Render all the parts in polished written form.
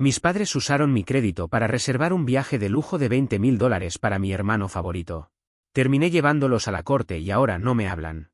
Mis padres usaron mi crédito para reservar un viaje de lujo de $20.000 para mi hermano favorito. Terminé llevándolos a la corte y ahora no me hablan.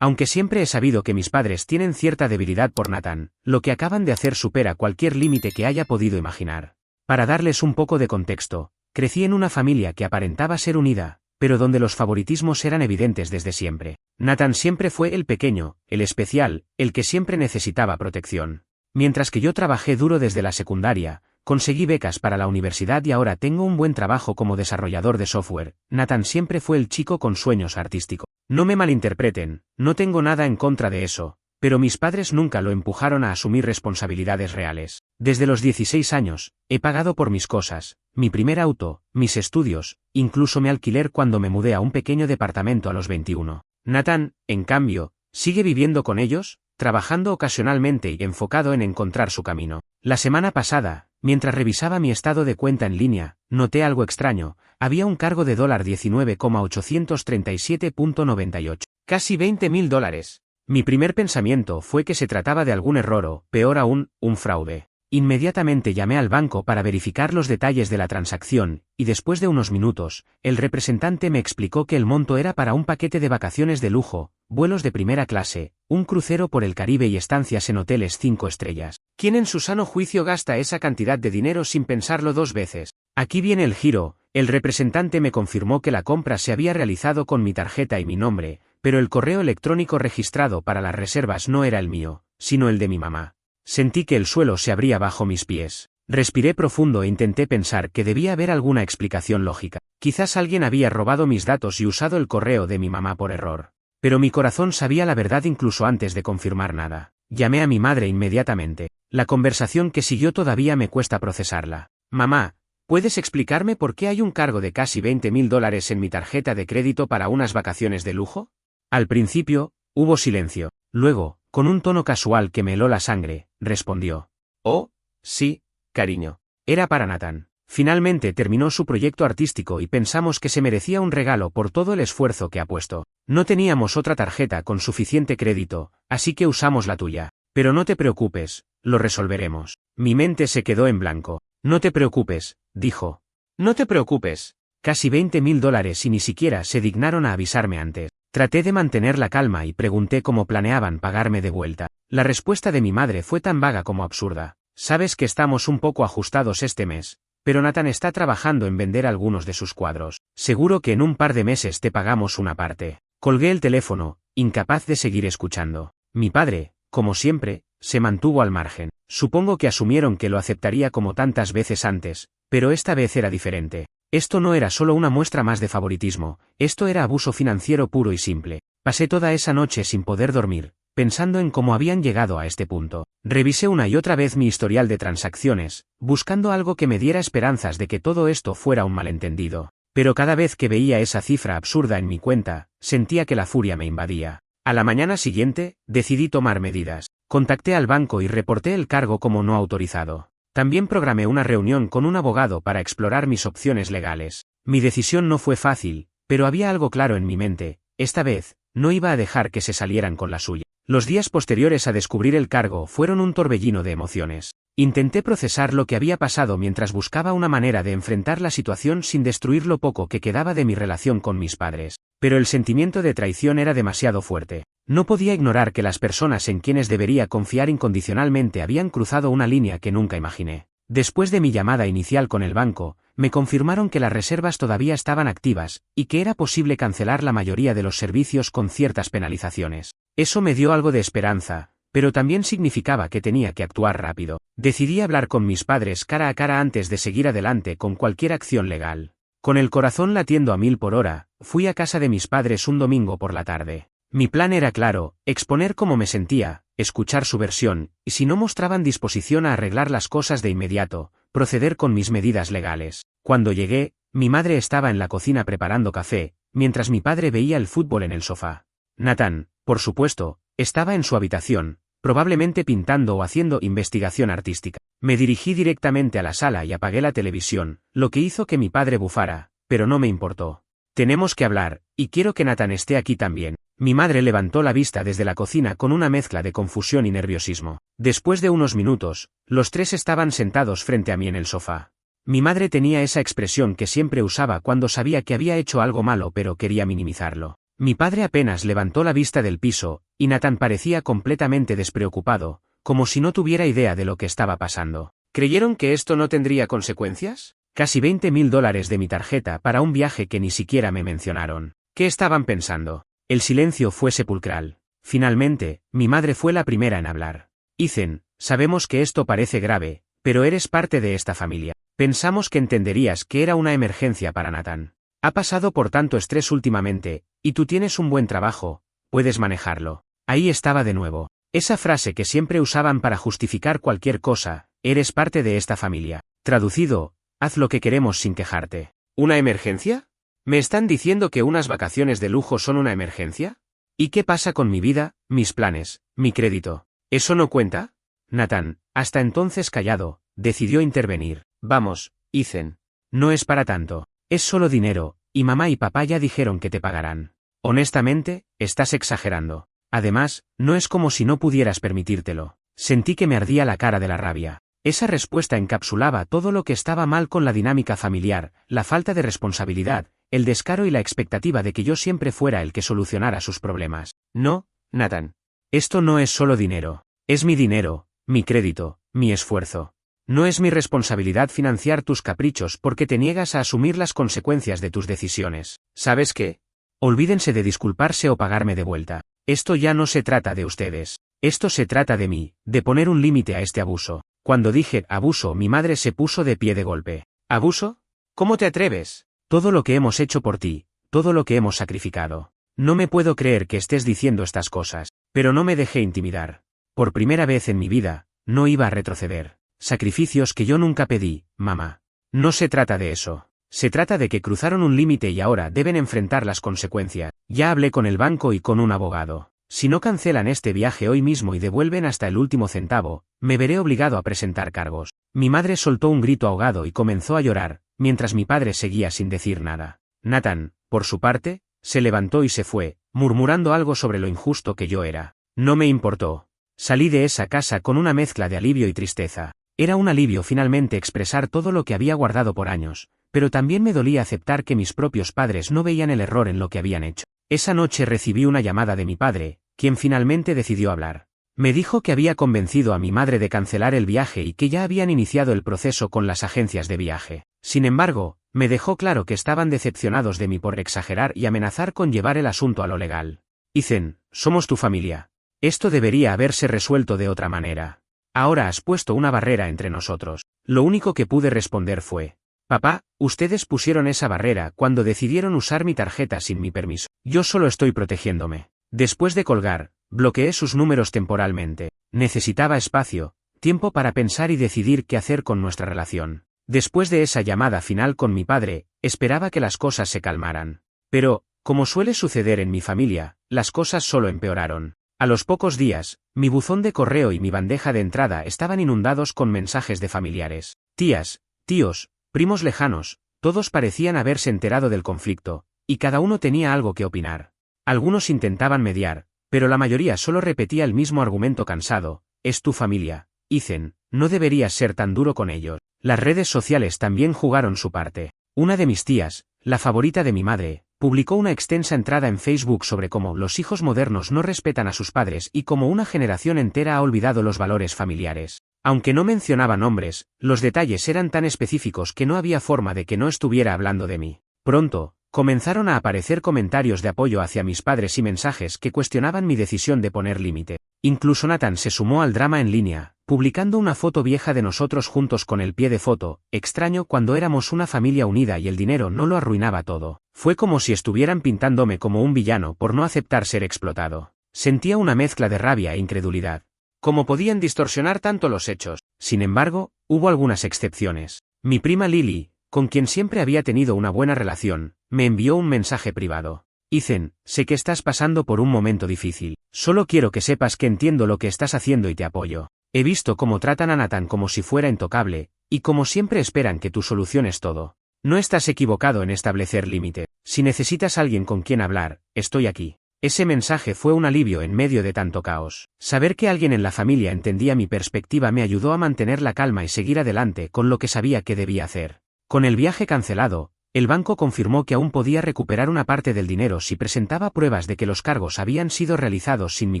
Aunque siempre he sabido que mis padres tienen cierta debilidad por Nathan, lo que acaban de hacer supera cualquier límite que haya podido imaginar. Para darles un poco de contexto, crecí en una familia que aparentaba ser unida, pero donde los favoritismos eran evidentes desde siempre. Nathan siempre fue el pequeño, el especial, el que siempre necesitaba protección. Mientras que yo trabajé duro desde la secundaria, conseguí becas para la universidad y ahora tengo un buen trabajo como desarrollador de software, Nathan siempre fue el chico con sueños artísticos. No me malinterpreten, no tengo nada en contra de eso, pero mis padres nunca lo empujaron a asumir responsabilidades reales. Desde los 16 años, he pagado por mis cosas, mi primer auto, mis estudios, incluso me alquilé cuando me mudé a un pequeño departamento a los 21. Nathan, en cambio, sigue viviendo con ellos, trabajando ocasionalmente y enfocado en encontrar su camino. La semana pasada, mientras revisaba mi estado de cuenta en línea, noté algo extraño, había un cargo de $19,837.98. Casi $20.000. Mi primer pensamiento fue que se trataba de algún error o, peor aún, un fraude. Inmediatamente llamé al banco para verificar los detalles de la transacción, y después de unos minutos, el representante me explicó que el monto era para un paquete de vacaciones de lujo, vuelos de primera clase, un crucero por el Caribe y estancias en hoteles 5 estrellas. ¿Quién en su sano juicio gasta esa cantidad de dinero sin pensarlo dos veces? Aquí viene el giro, el representante me confirmó que la compra se había realizado con mi tarjeta y mi nombre, pero el correo electrónico registrado para las reservas no era el mío, sino el de mi mamá. Sentí que el suelo se abría bajo mis pies. Respiré profundo e intenté pensar que debía haber alguna explicación lógica. Quizás alguien había robado mis datos y usado el correo de mi mamá por error. Pero mi corazón sabía la verdad incluso antes de confirmar nada. Llamé a mi madre inmediatamente. La conversación que siguió todavía me cuesta procesarla. Mamá, ¿puedes explicarme por qué hay un cargo de casi $20.000 en mi tarjeta de crédito para unas vacaciones de lujo? Al principio, hubo silencio. Luego, con un tono casual que me heló la sangre, respondió. Oh, sí, cariño. Era para Nathan. Finalmente terminó su proyecto artístico y pensamos que se merecía un regalo por todo el esfuerzo que ha puesto. No teníamos otra tarjeta con suficiente crédito, así que usamos la tuya. Pero no te preocupes, lo resolveremos. Mi mente se quedó en blanco. No te preocupes, dijo. No te preocupes. Casi $20.000 y ni siquiera se dignaron a avisarme antes. Traté de mantener la calma y pregunté cómo planeaban pagarme de vuelta. La respuesta de mi madre fue tan vaga como absurda. Sabes que estamos un poco ajustados este mes, pero Nathan está trabajando en vender algunos de sus cuadros. Seguro que en un par de meses te pagamos una parte. Colgué el teléfono, incapaz de seguir escuchando. Mi padre, como siempre, se mantuvo al margen. Supongo que asumieron que lo aceptaría como tantas veces antes, pero esta vez era diferente. Esto no era solo una muestra más de favoritismo, esto era abuso financiero puro y simple. Pasé toda esa noche sin poder dormir, pensando en cómo habían llegado a este punto. Revisé una y otra vez mi historial de transacciones, buscando algo que me diera esperanzas de que todo esto fuera un malentendido. Pero cada vez que veía esa cifra absurda en mi cuenta, sentía que la furia me invadía. A la mañana siguiente, decidí tomar medidas. Contacté al banco y reporté el cargo como no autorizado. También programé una reunión con un abogado para explorar mis opciones legales. Mi decisión no fue fácil, pero había algo claro en mi mente. Esta vez, no iba a dejar que se salieran con la suya. Los días posteriores a descubrir el cargo fueron un torbellino de emociones. Intenté procesar lo que había pasado mientras buscaba una manera de enfrentar la situación sin destruir lo poco que quedaba de mi relación con mis padres. Pero el sentimiento de traición era demasiado fuerte. No podía ignorar que las personas en quienes debería confiar incondicionalmente habían cruzado una línea que nunca imaginé. Después de mi llamada inicial con el banco, me confirmaron que las reservas todavía estaban activas, y que era posible cancelar la mayoría de los servicios con ciertas penalizaciones. Eso me dio algo de esperanza, pero también significaba que tenía que actuar rápido. Decidí hablar con mis padres cara a cara antes de seguir adelante con cualquier acción legal. Con el corazón latiendo a 1000 por hora, fui a casa de mis padres un domingo por la tarde. Mi plan era claro, exponer cómo me sentía, escuchar su versión, y si no mostraban disposición a arreglar las cosas de inmediato, proceder con mis medidas legales. Cuando llegué, mi madre estaba en la cocina preparando café, mientras mi padre veía el fútbol en el sofá. Nathan, por supuesto, estaba en su habitación, probablemente pintando o haciendo investigación artística. Me dirigí directamente a la sala y apagué la televisión, lo que hizo que mi padre bufara, pero no me importó. Tenemos que hablar, y quiero que Nathan esté aquí también. Mi madre levantó la vista desde la cocina con una mezcla de confusión y nerviosismo. Después de unos minutos, los tres estaban sentados frente a mí en el sofá. Mi madre tenía esa expresión que siempre usaba cuando sabía que había hecho algo malo pero quería minimizarlo. Mi padre apenas levantó la vista del piso, y Nathan parecía completamente despreocupado, como si no tuviera idea de lo que estaba pasando. ¿Creyeron que esto no tendría consecuencias? Casi $20.000 de mi tarjeta para un viaje que ni siquiera me mencionaron. ¿Qué estaban pensando? El silencio fue sepulcral. Finalmente, mi madre fue la primera en hablar. Ethan, sabemos que esto parece grave, pero eres parte de esta familia. Pensamos que entenderías que era una emergencia para Nathan. Ha pasado por tanto estrés últimamente, y tú tienes un buen trabajo, puedes manejarlo. Ahí estaba de nuevo. Esa frase que siempre usaban para justificar cualquier cosa, eres parte de esta familia. Traducido, haz lo que queremos sin quejarte. ¿Una emergencia? ¿Me están diciendo que unas vacaciones de lujo son una emergencia? ¿Y qué pasa con mi vida, mis planes, mi crédito? ¿Eso no cuenta? Nathan, hasta entonces callado, decidió intervenir. Vamos, Ethan. No es para tanto. Es solo dinero, y mamá y papá ya dijeron que te pagarán. Honestamente, estás exagerando. Además, no es como si no pudieras permitírtelo. Sentí que me ardía la cara de la rabia. Esa respuesta encapsulaba todo lo que estaba mal con la dinámica familiar, la falta de responsabilidad, el descaro y la expectativa de que yo siempre fuera el que solucionara sus problemas. No, Nathan. Esto no es solo dinero. Es mi dinero, mi crédito, mi esfuerzo. No es mi responsabilidad financiar tus caprichos porque te niegas a asumir las consecuencias de tus decisiones. ¿Sabes qué? Olvídense de disculparse o pagarme de vuelta. Esto ya no se trata de ustedes. Esto se trata de mí, de poner un límite a este abuso. Cuando dije abuso, mi madre se puso de pie de golpe. ¿Abuso? ¿Cómo te atreves? Todo lo que hemos hecho por ti, todo lo que hemos sacrificado. No me puedo creer que estés diciendo estas cosas, pero no me dejé intimidar. Por primera vez en mi vida, no iba a retroceder. Sacrificios que yo nunca pedí, mamá. No se trata de eso. Se trata de que cruzaron un límite y ahora deben enfrentar las consecuencias. Ya hablé con el banco y con un abogado. Si no cancelan este viaje hoy mismo y devuelven hasta el último centavo, me veré obligado a presentar cargos. Mi madre soltó un grito ahogado y comenzó a llorar, mientras mi padre seguía sin decir nada. Nathan, por su parte, se levantó y se fue, murmurando algo sobre lo injusto que yo era. No me importó. Salí de esa casa con una mezcla de alivio y tristeza. Era un alivio finalmente expresar todo lo que había guardado por años, pero también me dolía aceptar que mis propios padres no veían el error en lo que habían hecho. Esa noche recibí una llamada de mi padre, quien finalmente decidió hablar. Me dijo que había convencido a mi madre de cancelar el viaje y que ya habían iniciado el proceso con las agencias de viaje. Sin embargo, me dejó claro que estaban decepcionados de mí por exagerar y amenazar con llevar el asunto a lo legal. Ethan, somos tu familia. Esto debería haberse resuelto de otra manera. Ahora has puesto una barrera entre nosotros. Lo único que pude responder fue: papá, ustedes pusieron esa barrera cuando decidieron usar mi tarjeta sin mi permiso. Yo solo estoy protegiéndome. Después de colgar, bloqueé sus números temporalmente. Necesitaba espacio, tiempo para pensar y decidir qué hacer con nuestra relación. Después de esa llamada final con mi padre, esperaba que las cosas se calmaran. Pero, como suele suceder en mi familia, las cosas solo empeoraron. A los pocos días, mi buzón de correo y mi bandeja de entrada estaban inundados con mensajes de familiares. Tías, tíos, primos lejanos, todos parecían haberse enterado del conflicto, y cada uno tenía algo que opinar. Algunos intentaban mediar, pero la mayoría solo repetía el mismo argumento cansado: es tu familia, Ethan, no deberías ser tan duro con ellos. Las redes sociales también jugaron su parte. Una de mis tías, la favorita de mi madre, publicó una extensa entrada en Facebook sobre cómo los hijos modernos no respetan a sus padres y cómo una generación entera ha olvidado los valores familiares. Aunque no mencionaba nombres, los detalles eran tan específicos que no había forma de que no estuviera hablando de mí. Pronto, comenzaron a aparecer comentarios de apoyo hacia mis padres y mensajes que cuestionaban mi decisión de poner límite. Incluso Nathan se sumó al drama en línea, publicando una foto vieja de nosotros juntos con el pie de foto: extraño cuando éramos una familia unida y el dinero no lo arruinaba todo. Fue como si estuvieran pintándome como un villano por no aceptar ser explotado. Sentía una mezcla de rabia e incredulidad. ¿Cómo podían distorsionar tanto los hechos? Sin embargo, hubo algunas excepciones. Mi prima Lily, con quien siempre había tenido una buena relación, me envió un mensaje privado. Ethan, sé que estás pasando por un momento difícil. Solo quiero que sepas que entiendo lo que estás haciendo y te apoyo. He visto cómo tratan a Nathan como si fuera intocable, y como siempre esperan que tú soluciones todo. No estás equivocado en establecer límite. Si necesitas alguien con quien hablar, estoy aquí. Ese mensaje fue un alivio en medio de tanto caos. Saber que alguien en la familia entendía mi perspectiva me ayudó a mantener la calma y seguir adelante con lo que sabía que debía hacer. Con el viaje cancelado, el banco confirmó que aún podía recuperar una parte del dinero si presentaba pruebas de que los cargos habían sido realizados sin mi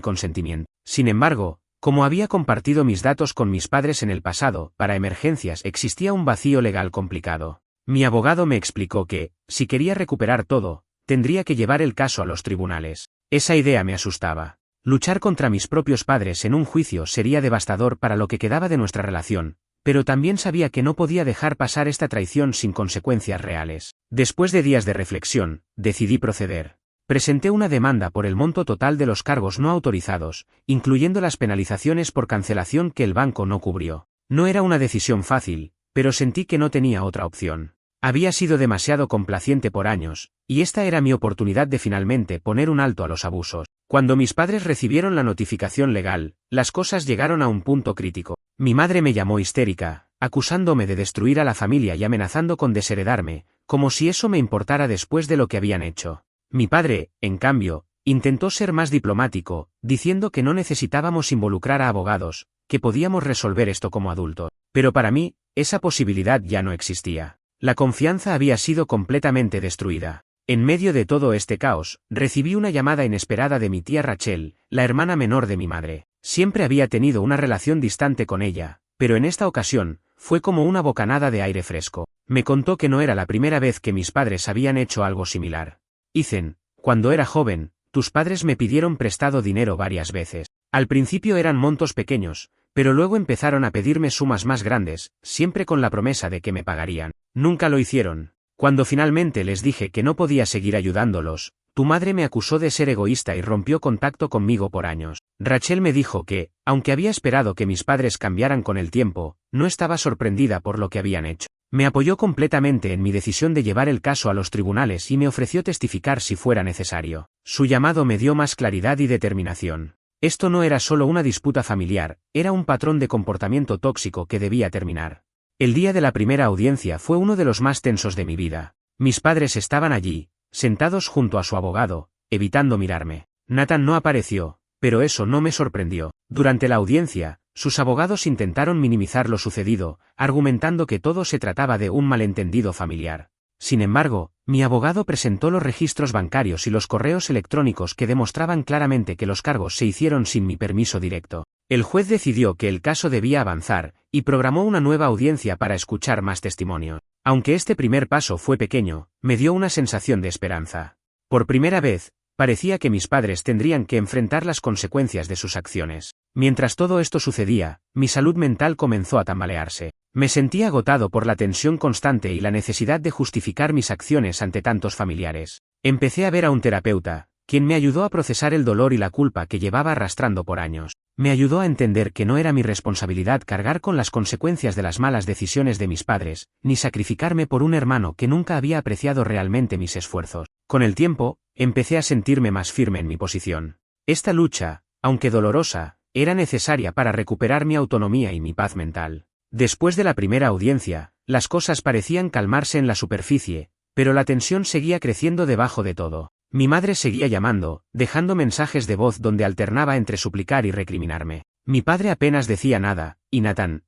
consentimiento. Sin embargo, como había compartido mis datos con mis padres en el pasado, para emergencias existía un vacío legal complicado. Mi abogado me explicó que, si quería recuperar todo, tendría que llevar el caso a los tribunales. Esa idea me asustaba. Luchar contra mis propios padres en un juicio sería devastador para lo que quedaba de nuestra relación, pero también sabía que no podía dejar pasar esta traición sin consecuencias reales. Después de días de reflexión, decidí proceder. Presenté una demanda por el monto total de los cargos no autorizados, incluyendo las penalizaciones por cancelación que el banco no cubrió. No era una decisión fácil, pero sentí que no tenía otra opción. Había sido demasiado complaciente por años, y esta era mi oportunidad de finalmente poner un alto a los abusos. Cuando mis padres recibieron la notificación legal, las cosas llegaron a un punto crítico. Mi madre me llamó histérica, acusándome de destruir a la familia y amenazando con desheredarme, como si eso me importara después de lo que habían hecho. Mi padre, en cambio, intentó ser más diplomático, diciendo que no necesitábamos involucrar a abogados, que podíamos resolver esto como adultos. Pero para mí, esa posibilidad ya no existía. La confianza había sido completamente destruida. En medio de todo este caos, recibí una llamada inesperada de mi tía Rachel, la hermana menor de mi madre. Siempre había tenido una relación distante con ella, pero en esta ocasión, fue como una bocanada de aire fresco. Me contó que no era la primera vez que mis padres habían hecho algo similar. Ethan, cuando era joven, tus padres me pidieron prestado dinero varias veces. Al principio eran montos pequeños, pero luego empezaron a pedirme sumas más grandes, siempre con la promesa de que me pagarían. Nunca lo hicieron. Cuando finalmente les dije que no podía seguir ayudándolos, tu madre me acusó de ser egoísta y rompió contacto conmigo por años. Rachel me dijo que, aunque había esperado que mis padres cambiaran con el tiempo, no estaba sorprendida por lo que habían hecho. Me apoyó completamente en mi decisión de llevar el caso a los tribunales y me ofreció testificar si fuera necesario. Su llamado me dio más claridad y determinación. Esto no era solo una disputa familiar, era un patrón de comportamiento tóxico que debía terminar. El día de la primera audiencia fue uno de los más tensos de mi vida. Mis padres estaban allí, sentados junto a su abogado, evitando mirarme. Nathan no apareció, pero eso no me sorprendió. Durante la audiencia, sus abogados intentaron minimizar lo sucedido, argumentando que todo se trataba de un malentendido familiar. Sin embargo, mi abogado presentó los registros bancarios y los correos electrónicos que demostraban claramente que los cargos se hicieron sin mi permiso directo. El juez decidió que el caso debía avanzar, y programó una nueva audiencia para escuchar más testimonios. Aunque este primer paso fue pequeño, me dio una sensación de esperanza. Por primera vez, parecía que mis padres tendrían que enfrentar las consecuencias de sus acciones. Mientras todo esto sucedía, mi salud mental comenzó a tambalearse. Me sentía agotado por la tensión constante y la necesidad de justificar mis acciones ante tantos familiares. Empecé a ver a un terapeuta, quien me ayudó a procesar el dolor y la culpa que llevaba arrastrando por años. Me ayudó a entender que no era mi responsabilidad cargar con las consecuencias de las malas decisiones de mis padres, ni sacrificarme por un hermano que nunca había apreciado realmente mis esfuerzos. Con el tiempo, empecé a sentirme más firme en mi posición. Esta lucha, aunque dolorosa, era necesaria para recuperar mi autonomía y mi paz mental. Después de la primera audiencia, las cosas parecían calmarse en la superficie, pero la tensión seguía creciendo debajo de todo. Mi madre seguía llamando, dejando mensajes de voz donde alternaba entre suplicar y recriminarme. Mi padre apenas decía nada, y Nathan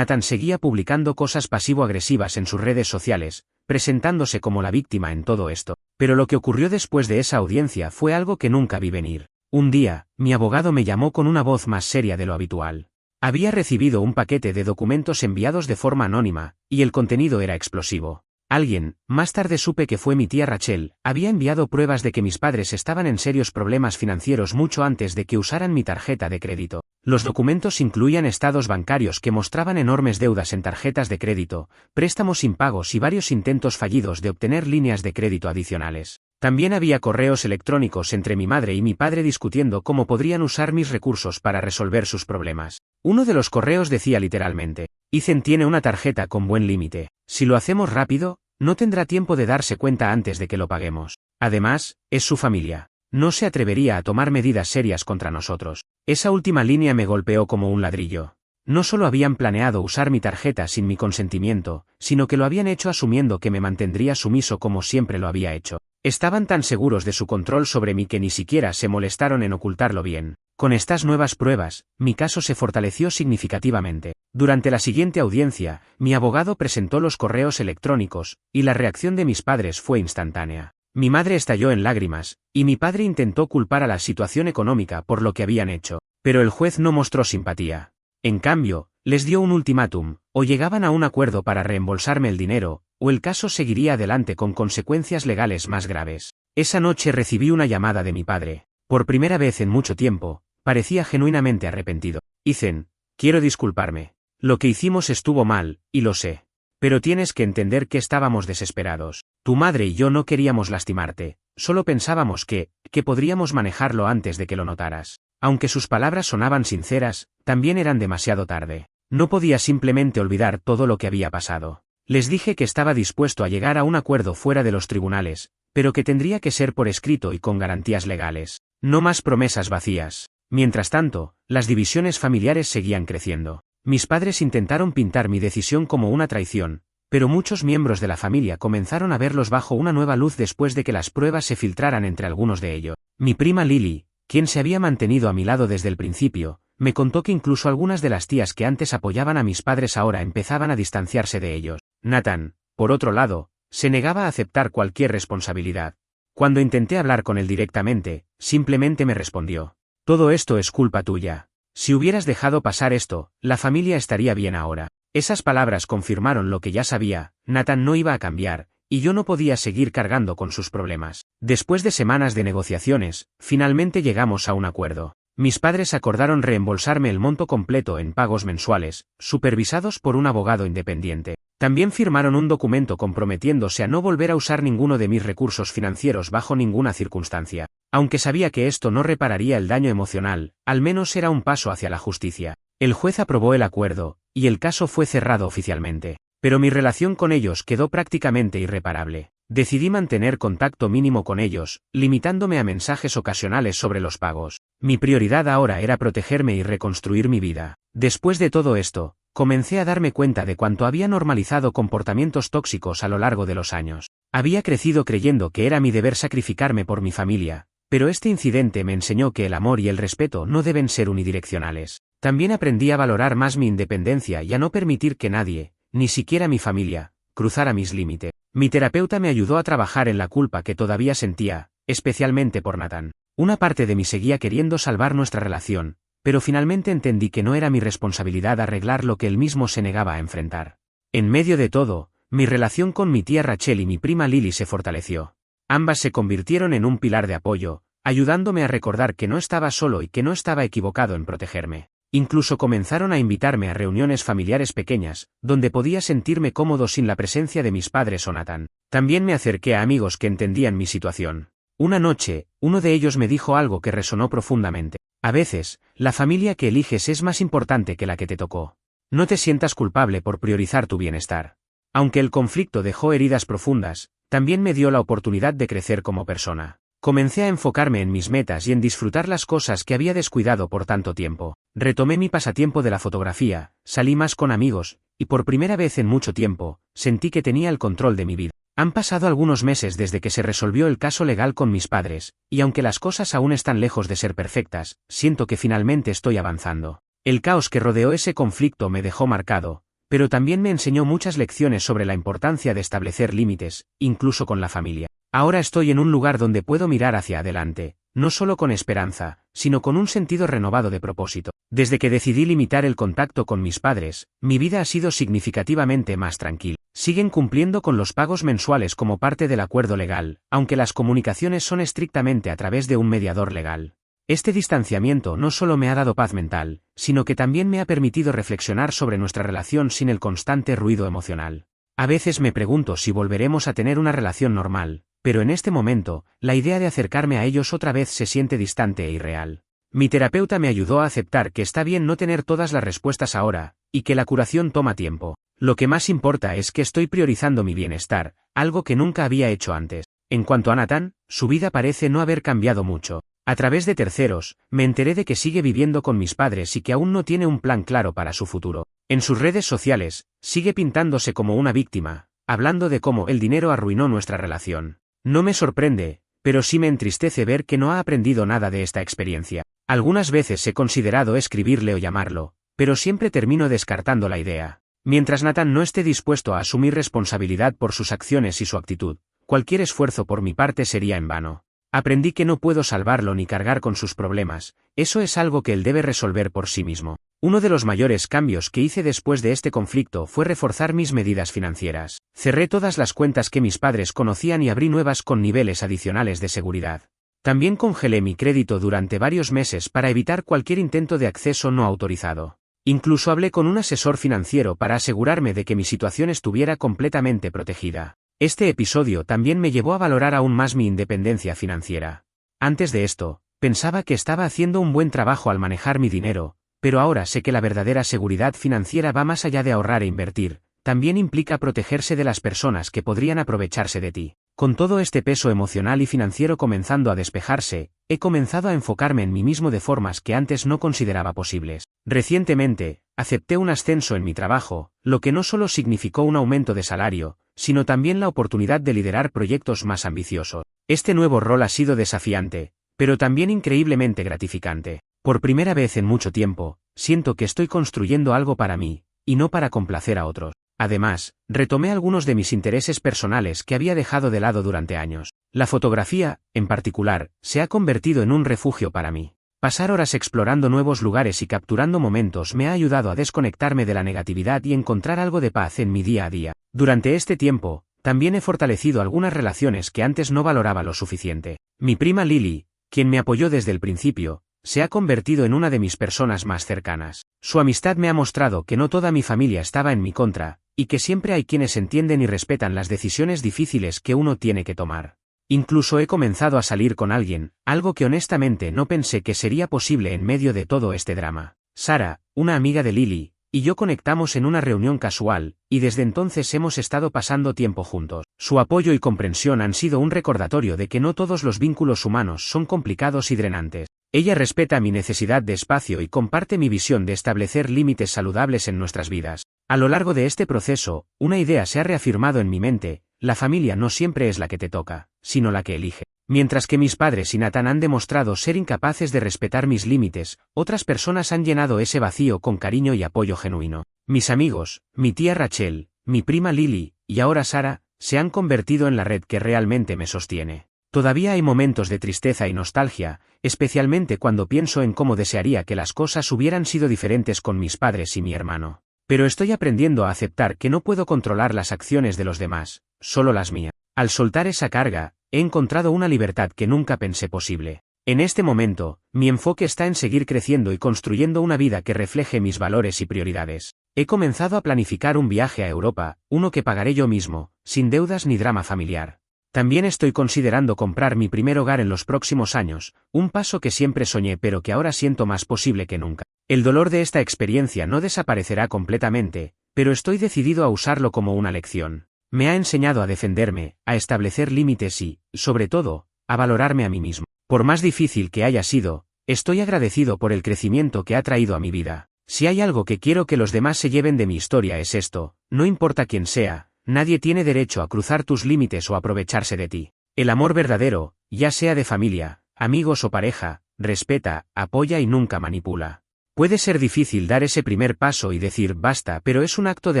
seguía publicando cosas pasivo-agresivas en sus redes sociales, presentándose como la víctima en todo esto. Pero lo que ocurrió después de esa audiencia fue algo que nunca vi venir. Un día, mi abogado me llamó con una voz más seria de lo habitual. Había recibido un paquete de documentos enviados de forma anónima, y el contenido era explosivo. Alguien, más tarde supe que fue mi tía Rachel, había enviado pruebas de que mis padres estaban en serios problemas financieros mucho antes de que usaran mi tarjeta de crédito. Los documentos incluían estados bancarios que mostraban enormes deudas en tarjetas de crédito, préstamos impagos y varios intentos fallidos de obtener líneas de crédito adicionales. También había correos electrónicos entre mi madre y mi padre discutiendo cómo podrían usar mis recursos para resolver sus problemas. Uno de los correos decía literalmente: Ethan tiene una tarjeta con buen límite. Si lo hacemos rápido, no tendrá tiempo de darse cuenta antes de que lo paguemos. Además, es su familia. No se atrevería a tomar medidas serias contra nosotros. Esa última línea me golpeó como un ladrillo. No solo habían planeado usar mi tarjeta sin mi consentimiento, sino que lo habían hecho asumiendo que me mantendría sumiso como siempre lo había hecho. Estaban tan seguros de su control sobre mí que ni siquiera se molestaron en ocultarlo bien. Con estas nuevas pruebas, mi caso se fortaleció significativamente. Durante la siguiente audiencia, mi abogado presentó los correos electrónicos, y la reacción de mis padres fue instantánea. Mi madre estalló en lágrimas, y mi padre intentó culpar a la situación económica por lo que habían hecho, pero el juez no mostró simpatía. En cambio, les dio un ultimátum: o llegaban a un acuerdo para reembolsarme el dinero, o el caso seguiría adelante con consecuencias legales más graves. Esa noche recibí una llamada de mi padre. Por primera vez en mucho tiempo, parecía genuinamente arrepentido. Ethan, quiero disculparme. Lo que hicimos estuvo mal, y lo sé. Pero tienes que entender que estábamos desesperados. Tu madre y yo no queríamos lastimarte, solo pensábamos que podríamos manejarlo antes de que lo notaras. Aunque sus palabras sonaban sinceras, también eran demasiado tarde. No podía simplemente olvidar todo lo que había pasado. Les dije que estaba dispuesto a llegar a un acuerdo fuera de los tribunales, pero que tendría que ser por escrito y con garantías legales. No más promesas vacías. Mientras tanto, las divisiones familiares seguían creciendo. Mis padres intentaron pintar mi decisión como una traición, pero muchos miembros de la familia comenzaron a verlos bajo una nueva luz después de que las pruebas se filtraran entre algunos de ellos. Mi prima Lily, quien se había mantenido a mi lado desde el principio, me contó que incluso algunas de las tías que antes apoyaban a mis padres ahora empezaban a distanciarse de ellos. Nathan, por otro lado, se negaba a aceptar cualquier responsabilidad. Cuando intenté hablar con él directamente, simplemente me respondió: todo esto es culpa tuya. Si hubieras dejado pasar esto, la familia estaría bien ahora. Esas palabras confirmaron lo que ya sabía: Nathan no iba a cambiar, y yo no podía seguir cargando con sus problemas. Después de semanas de negociaciones, finalmente llegamos a un acuerdo. Mis padres acordaron reembolsarme el monto completo en pagos mensuales, supervisados por un abogado independiente. También firmaron un documento comprometiéndose a no volver a usar ninguno de mis recursos financieros bajo ninguna circunstancia. Aunque sabía que esto no repararía el daño emocional, al menos era un paso hacia la justicia. El juez aprobó el acuerdo, y el caso fue cerrado oficialmente. Pero mi relación con ellos quedó prácticamente irreparable. Decidí mantener contacto mínimo con ellos, limitándome a mensajes ocasionales sobre los pagos. Mi prioridad ahora era protegerme y reconstruir mi vida. Después de todo esto, comencé a darme cuenta de cuánto había normalizado comportamientos tóxicos a lo largo de los años. Había crecido creyendo que era mi deber sacrificarme por mi familia, pero este incidente me enseñó que el amor y el respeto no deben ser unidireccionales. También aprendí a valorar más mi independencia y a no permitir que nadie, ni siquiera mi familia, cruzara mis límites. Mi terapeuta me ayudó a trabajar en la culpa que todavía sentía, especialmente por Nathan. Una parte de mí seguía queriendo salvar nuestra relación, pero finalmente entendí que no era mi responsabilidad arreglar lo que él mismo se negaba a enfrentar. En medio de todo, mi relación con mi tía Rachel y mi prima Lily se fortaleció. Ambas se convirtieron en un pilar de apoyo, ayudándome a recordar que no estaba solo y que no estaba equivocado en protegerme. Incluso comenzaron a invitarme a reuniones familiares pequeñas, donde podía sentirme cómodo sin la presencia de mis padres o Nathan. También me acerqué a amigos que entendían mi situación. Una noche, uno de ellos me dijo algo que resonó profundamente. A veces, la familia que eliges es más importante que la que te tocó. No te sientas culpable por priorizar tu bienestar. Aunque el conflicto dejó heridas profundas, también me dio la oportunidad de crecer como persona. Comencé a enfocarme en mis metas y en disfrutar las cosas que había descuidado por tanto tiempo. Retomé mi pasatiempo de la fotografía, salí más con amigos, y por primera vez en mucho tiempo, sentí que tenía el control de mi vida. Han pasado algunos meses desde que se resolvió el caso legal con mis padres, y aunque las cosas aún están lejos de ser perfectas, siento que finalmente estoy avanzando. El caos que rodeó ese conflicto me dejó marcado, pero también me enseñó muchas lecciones sobre la importancia de establecer límites, incluso con la familia. Ahora estoy en un lugar donde puedo mirar hacia adelante, no solo con esperanza, sino con un sentido renovado de propósito. Desde que decidí limitar el contacto con mis padres, mi vida ha sido significativamente más tranquila. Siguen cumpliendo con los pagos mensuales como parte del acuerdo legal, aunque las comunicaciones son estrictamente a través de un mediador legal. Este distanciamiento no solo me ha dado paz mental, sino que también me ha permitido reflexionar sobre nuestra relación sin el constante ruido emocional. A veces me pregunto si volveremos a tener una relación normal, pero en este momento, la idea de acercarme a ellos otra vez se siente distante e irreal. Mi terapeuta me ayudó a aceptar que está bien no tener todas las respuestas ahora, y que la curación toma tiempo. Lo que más importa es que estoy priorizando mi bienestar, algo que nunca había hecho antes. En cuanto a Nathan, su vida parece no haber cambiado mucho. A través de terceros, me enteré de que sigue viviendo con mis padres y que aún no tiene un plan claro para su futuro. En sus redes sociales, sigue pintándose como una víctima, hablando de cómo el dinero arruinó nuestra relación. No me sorprende, pero sí me entristece ver que no ha aprendido nada de esta experiencia. Algunas veces he considerado escribirle o llamarlo, pero siempre termino descartando la idea. Mientras Nathan no esté dispuesto a asumir responsabilidad por sus acciones y su actitud, cualquier esfuerzo por mi parte sería en vano. Aprendí que no puedo salvarlo ni cargar con sus problemas, eso es algo que él debe resolver por sí mismo. Uno de los mayores cambios que hice después de este conflicto fue reforzar mis medidas financieras. Cerré todas las cuentas que mis padres conocían y abrí nuevas con niveles adicionales de seguridad. También congelé mi crédito durante varios meses para evitar cualquier intento de acceso no autorizado. Incluso hablé con un asesor financiero para asegurarme de que mi situación estuviera completamente protegida. Este episodio también me llevó a valorar aún más mi independencia financiera. Antes de esto, pensaba que estaba haciendo un buen trabajo al manejar mi dinero, pero ahora sé que la verdadera seguridad financiera va más allá de ahorrar e invertir, también implica protegerse de las personas que podrían aprovecharse de ti. Con todo este peso emocional y financiero comenzando a despejarse, he comenzado a enfocarme en mí mismo de formas que antes no consideraba posibles. Recientemente, acepté un ascenso en mi trabajo, lo que no solo significó un aumento de salario, sino también la oportunidad de liderar proyectos más ambiciosos. Este nuevo rol ha sido desafiante, pero también increíblemente gratificante. Por primera vez en mucho tiempo, siento que estoy construyendo algo para mí, y no para complacer a otros. Además, retomé algunos de mis intereses personales que había dejado de lado durante años. La fotografía, en particular, se ha convertido en un refugio para mí. Pasar horas explorando nuevos lugares y capturando momentos me ha ayudado a desconectarme de la negatividad y encontrar algo de paz en mi día a día. Durante este tiempo, también he fortalecido algunas relaciones que antes no valoraba lo suficiente. Mi prima Lily, quien me apoyó desde el principio, se ha convertido en una de mis personas más cercanas. Su amistad me ha mostrado que no toda mi familia estaba en mi contra, y que siempre hay quienes entienden y respetan las decisiones difíciles que uno tiene que tomar. Incluso he comenzado a salir con alguien, algo que honestamente no pensé que sería posible en medio de todo este drama. Sara, una amiga de Lily, y yo conectamos en una reunión casual, y desde entonces hemos estado pasando tiempo juntos. Su apoyo y comprensión han sido un recordatorio de que no todos los vínculos humanos son complicados y drenantes. Ella respeta mi necesidad de espacio y comparte mi visión de establecer límites saludables en nuestras vidas. A lo largo de este proceso, una idea se ha reafirmado en mi mente: la familia no siempre es la que te toca, sino la que elige. Mientras que mis padres y Nathan han demostrado ser incapaces de respetar mis límites, otras personas han llenado ese vacío con cariño y apoyo genuino. Mis amigos, mi tía Rachel, mi prima Lily, y ahora Sara, se han convertido en la red que realmente me sostiene. Todavía hay momentos de tristeza y nostalgia, especialmente cuando pienso en cómo desearía que las cosas hubieran sido diferentes con mis padres y mi hermano. Pero estoy aprendiendo a aceptar que no puedo controlar las acciones de los demás, solo las mías. Al soltar esa carga, he encontrado una libertad que nunca pensé posible. En este momento, mi enfoque está en seguir creciendo y construyendo una vida que refleje mis valores y prioridades. He comenzado a planificar un viaje a Europa, uno que pagaré yo mismo, sin deudas ni drama familiar. También estoy considerando comprar mi primer hogar en los próximos años, un paso que siempre soñé pero que ahora siento más posible que nunca. El dolor de esta experiencia no desaparecerá completamente, pero estoy decidido a usarlo como una lección. Me ha enseñado a defenderme, a establecer límites y, sobre todo, a valorarme a mí mismo. Por más difícil que haya sido, estoy agradecido por el crecimiento que ha traído a mi vida. Si hay algo que quiero que los demás se lleven de mi historia es esto: no importa quién sea, nadie tiene derecho a cruzar tus límites o aprovecharse de ti. El amor verdadero, ya sea de familia, amigos o pareja, respeta, apoya y nunca manipula. Puede ser difícil dar ese primer paso y decir basta, pero es un acto de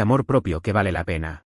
amor propio que vale la pena.